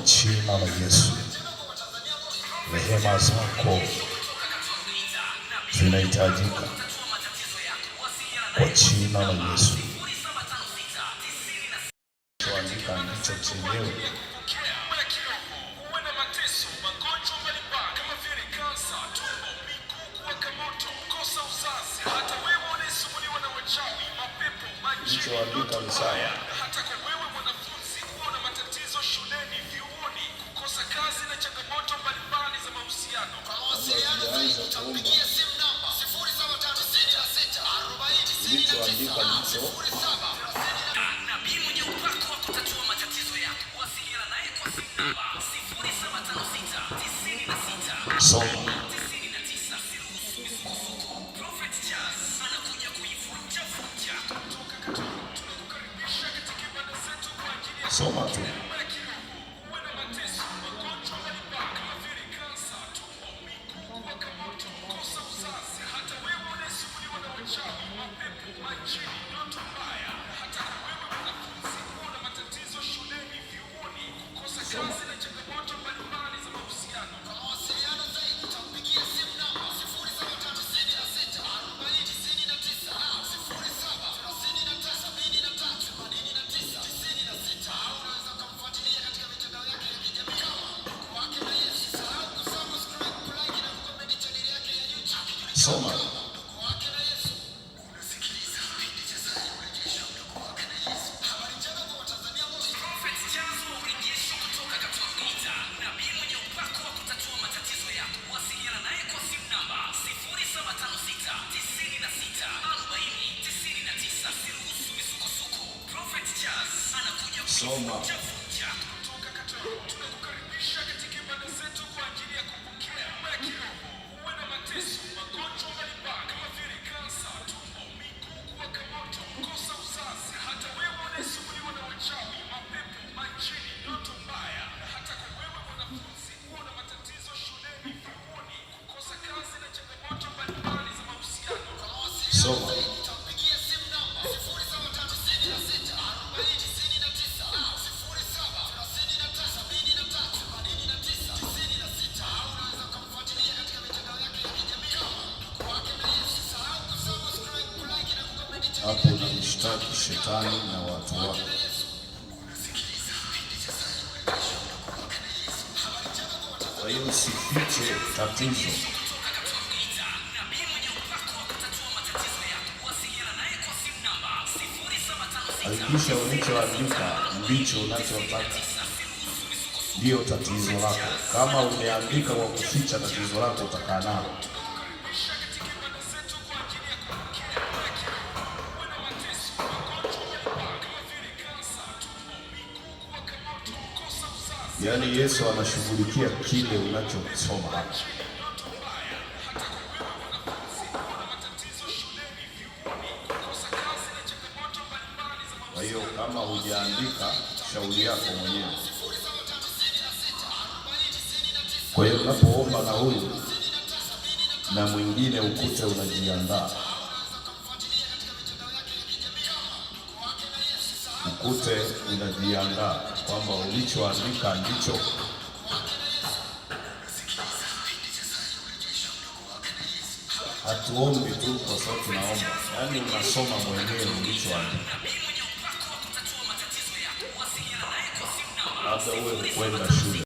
jina la Yesu. Rehema zako zinahitajika kwa jina la Yesu. Andika ndicho chenyewe. Andika ni sawa. Hata kwa wewe mwanafunzi kuwa na matatizo shuleni, vyuoni, kukosa kazi na changamoto mbalimbali za mahusiano. Kwa mawasiliano zaidi tutampigia simu namba 0756409097. Nabii mwenye upako wa kutatua matatizo yako. Wasiliana naye kwa simu namba 07569096. Soma. Prophet Charles anakuja kuivunja vunja. Soma tu. Soma. Soma. Tunakukaribisha katika ibada zetu kwa ajili ya kupokea kiroho. Uwe na mateso, magonjwa mbalimbali kama vile kansa, tumbo, miguu kuwaka moto, kukosa uzazi, hata wewe unayesumbuliwa na wachawi, mapepo, majini, ndoto mbaya, hata kwa wewe mwanafunzi kuwa na matatizo shuleni, vyuoni, kukosa kazi na changamoto mbalimbali za mahusiano. Soma. Hapo unamshtaki shetani na watu wake. Kwa hiyo usifiche tatizo. Hakikisha ulichoandika ndicho unachotaka, ndio tatizo lako. Kama umeandika kwa kuficha tatizo lako, utakaa nalo. Yaani Yesu anashughulikia kile unachosoma hapa. Kwa hiyo kama hujaandika, shauri yako mwenyewe. Kwa hiyo unapoomba na huyu na mwingine ukute unajiandaa, ukute unajiandaa kwamba ulichoandika ndicho. Hatuombi tu kwa sababu tunaomba, yaani unasoma mwenyewe ulichoandika. Labda uwe kwenda shule.